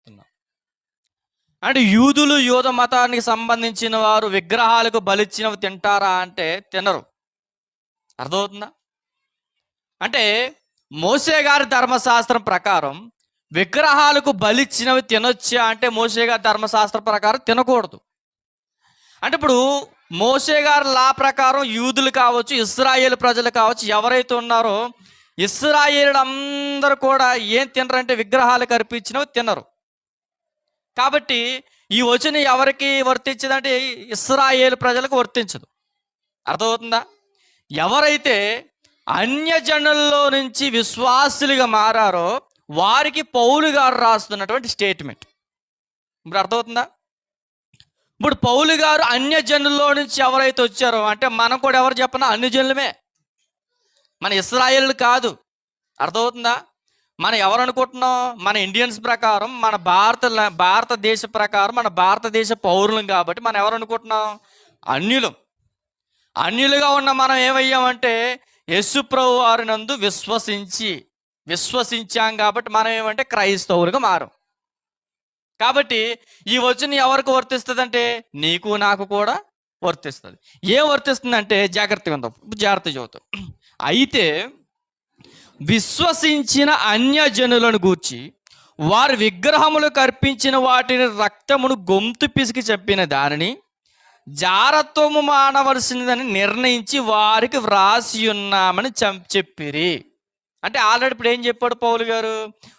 చెప్తున్నా. అంటే యూదులు యూద మతానికి సంబంధించిన వారు విగ్రహాలకు బలిచ్చినవి తింటారా అంటే తినరు. అర్థమవుతుందా? అంటే మోషే గారి ధర్మశాస్త్రం ప్రకారం విగ్రహాలకు బలిచ్చినవి తినొచ్చా అంటే మోషే గారి ధర్మశాస్త్రం ప్రకారం తినకూడదు. అంటే ఇప్పుడు మోషే గారి లా ప్రకారం యూదులు కావచ్చు, ఇశ్రాయేలు ప్రజలు కావచ్చు, ఎవరైతే ఉన్నారో ఇశ్రాయేలు అందరూ కూడా ఏం తినరంటే విగ్రహాలకు అర్పించినవి తినరు. కాబట్టి ఈ వచనం ఎవరికి వర్తించదంటే ఇశ్రాయేలు ప్రజలకు వర్తించదు. అర్థమవుతుందా? ఎవరైతే అన్యజనుల్లో నుంచి విశ్వాసులుగా మారారో వారికి పౌలు గారు రాస్తున్నటువంటి స్టేట్మెంట్. ఇప్పుడు అర్థమవుతుందా? ఇప్పుడు పౌలు గారు అన్యజనుల్లో నుంచి ఎవరైతే వచ్చారో అంటే మనం కూడా ఎవరు చెప్పినా అన్యజనులమే, మన ఇశ్రాయేలు కాదు. అర్థమవుతుందా? మనం ఎవరు అనుకుంటున్నాం? మన ఇండియన్స్ ప్రకారం, మన భారతదేశ ప్రకారం మన భారతదేశ పౌరులం కాబట్టి మనం ఎవరు అనుకుంటున్నాం? అన్యులుగా ఉన్న మనం ఏమయ్యామంటే యేసు ప్రభు వారి నందు విశ్వసించాం కాబట్టి మనం ఏమంటే క్రైస్తవులుగా మారం. కాబట్టి ఈ వచనం ఎవరికి వర్తిస్తుంది అంటే నీకు నాకు కూడా వర్తిస్తుంది. ఏం వర్తిస్తుందంటే జాగ్రత్త చదువుతాం. అయితే విశ్వసించిన అన్యజనులను గూర్చి వారి విగ్రహములకు అర్పించిన వాటిని రక్తమును గొంతు పిసికి చెప్పిన దానిని జారత్వము మానవలసినదని నిర్ణయించి వారికి వ్రాసి ఉన్నామని చెప్పిరి. అంటే ఆల్రెడీ ఇప్పుడు ఏం చెప్పాడు పౌలు గారు?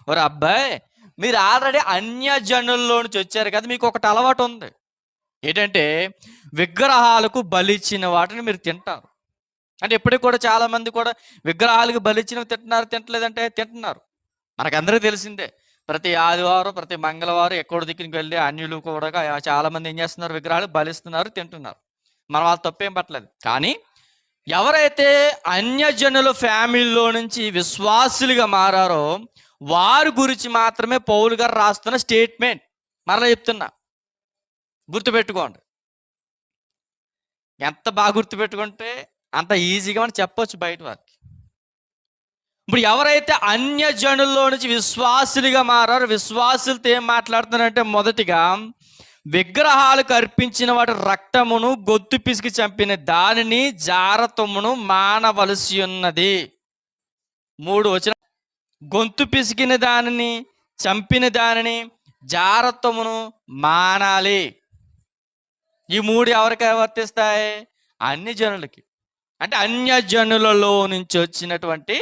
ఒరే అబ్బాయి, మీరు ఆల్రెడీ అన్యజనుల్లో నుంచి వచ్చారు కదా, మీకు ఒకటి అలవాటు ఉంది. ఏంటంటే విగ్రహాలకు బలిచ్చిన వాటిని మీరు తింటారు. అంటే ఇప్పటికి కూడా చాలామంది కూడా విగ్రహాలకు బలిచ్చినవి తింటలేదంటే తింటున్నారు. మనకందరికీ తెలిసిందే. ప్రతి ఆదివారం, ప్రతి మంగళవారం ఎక్కడో దిక్కునికి వెళ్ళి అన్యులు కూడా చాలామంది ఏం చేస్తున్నారు? విగ్రహాలు బలిస్తున్నారు, తింటున్నారు. మనం వాళ్ళు తప్పేం పట్టలేదు. కానీ ఎవరైతే అన్యజనుల ఫ్యామిలీలో నుంచి విశ్వాసులుగా మారారో వారి గురించి మాత్రమే పౌలు గారు రాస్తున్న స్టేట్మెంట్. మరలా చెప్తున్నా, గుర్తుపెట్టుకోండి. ఎంత బాగా గుర్తుపెట్టుకుంటే అంత ఈజీగా మనం చెప్పొచ్చు బయట వారికి. ఇప్పుడు ఎవరైతే అన్యజనుల్లో నుంచి విశ్వాసులుగా మారారో విశ్వాసులతో ఏం మాట్లాడుతున్నారంటే మొదటిగా విగ్రహాలకు అర్పించిన వాటి రక్తమును గొంతు పిసికి చంపిన దానిని జారత్వమును మానవలసి ఉన్నది. 3 వచనం. గొంతు పిసికిన దానిని, చంపిన దానిని, జారత్వమును మానాలి. ఈ 3 ఎవరికి వర్తిస్తాయి? అన్యజనులకి. అంటే అన్యజనులలో నుంచి వచ్చినటువంటి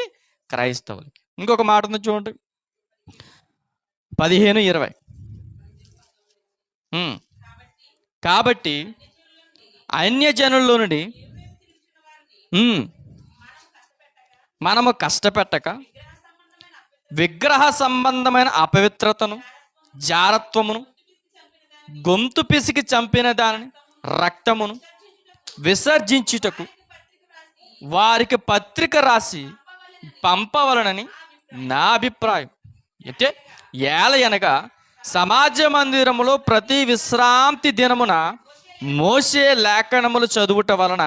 క్రైస్తవులకి. ఇంకొక మాట ఉంది చూడండి, 15-20. కాబట్టి అన్యజనుల్లో నుండి మనము కష్టపెట్టక విగ్రహ సంబంధమైన అపవిత్రతను, జారత్వమును, గొంతు పిసికి చంపిన దానిని, రక్తమును విసర్జించుటకు వారికి పత్రిక రాసి పంపవలనని నా అభిప్రాయం. అయితే ఏలయనగా సమాజ మందిరములో ప్రతి విశ్రాంతి దినమున మోషే లేఖనములు చదువుట వలన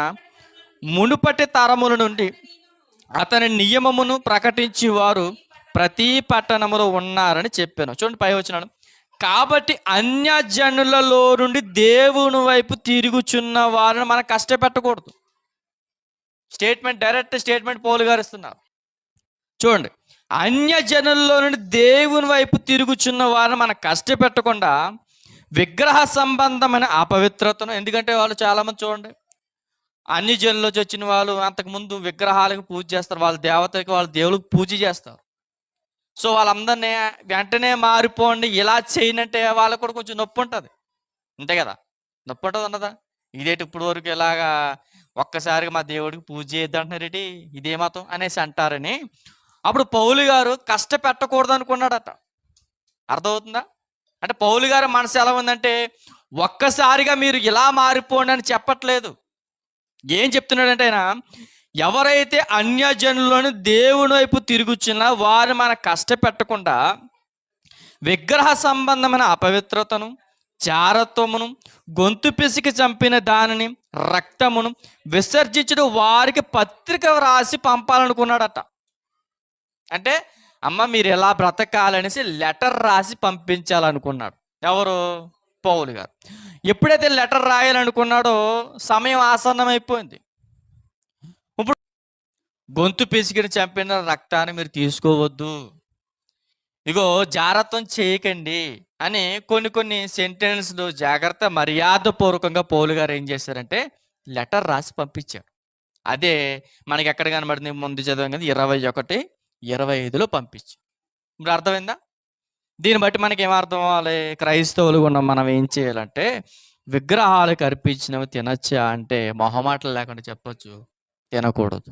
మునుపటి తరముల నుండి అతని నియమమును ప్రకటించి వారు ప్రతి పట్టణములో ఉన్నారని చెప్పాను. చూడండి పై వచనం. కాబట్టి అన్యజనులలో నుండి దేవుని వైపు తిరుగుచున్న వారిని మనం కష్టపెట్టకూడదు. డైరెక్ట్ స్టేట్మెంట్ పౌలు గారు ఇస్తున్నారు. చూడండి, అన్యజనుల్లో నుండి దేవుని వైపు తిరుగుచున్న వారిని మనం కష్టపెట్టకుండా విగ్రహ సంబంధమైన అపవిత్రతను, ఎందుకంటే వాళ్ళు చాలామంది చూడండి అన్యజనుల్లో వచ్చిన వాళ్ళు అంతకుముందు విగ్రహాలకు పూజ చేస్తారు, వాళ్ళ దేవతకి వాళ్ళ దేవులకు పూజ చేస్తారు. సో వాళ్ళందరినీ వెంటనే మారిపోండి, ఇలా చేయనంటే వాళ్ళకు కూడా కొంచెం నొప్పి ఉంటుంది. అంతే కదా, నొప్పి ఉంటుంది అన్నదా? ఇదేంటి ఇప్పుడు వరకు ఇలాగా ఒక్కసారిగా మా దేవుడికి పూజ చేయొద్దంటున్నారేంటి, ఇదే మతం అనేసి అంటారని అప్పుడు పౌలు గారు కష్టపెట్టకూడదు అనుకున్నాడట. అర్థమవుతుందా? అంటే పౌలు గారు మనసు ఎలా ఉందంటే ఒక్కసారిగా మీరు ఇలా మారిపోండి అని చెప్పట్లేదు. ఏం చెప్తున్నాడంటే ఆయన, ఎవరైతే అన్యజనులను దేవుని వైపు తిరుగుచున్నా వారు మన కష్టపెట్టకుండా విగ్రహ సంబంధమైన అపవిత్రతను, జారత్వమును, గొంతు పిసికి చంపిన దానిని, రక్తమును విసర్జించడం వారికి పత్రిక రాసి పంపాలనుకున్నాడట. అంటే అమ్మ మీరు ఎలా బ్రతకాలనేసి లెటర్ రాసి పంపించాలనుకున్నాడు. ఎవరు? పౌలు గారు. ఎప్పుడైతే లెటర్ రాయాలనుకున్నాడో సమయం ఆసన్నమైపోయింది. ఇప్పుడు గొంతు పిసికిని చంపిన రక్తాన్ని మీరు తీసుకోవద్దు, ఇగో జాగ్రత్తం చేయకండి అని కొన్ని సెంటెన్స్లు జాగ్రత్త మర్యాదపూర్వకంగా పౌలు గారు ఏం చేశారంటే లెటర్ రాసి పంపించారు. అదే మనకి ఎక్కడ కనబడింది? ముందు చదివాం కదా, 21:25లో పంపించారు. ఇప్పుడు అర్థమైందా? దీన్ని బట్టి మనకి ఏమర్థం అవ్వాలి? క్రైస్తవులుగా ఉన్న మనం ఏం చేయాలంటే విగ్రహాలకు అర్పించినవి తినచ్చా అంటే మొహమాటలు లేకుండా చెప్పొచ్చు, తినకూడదు.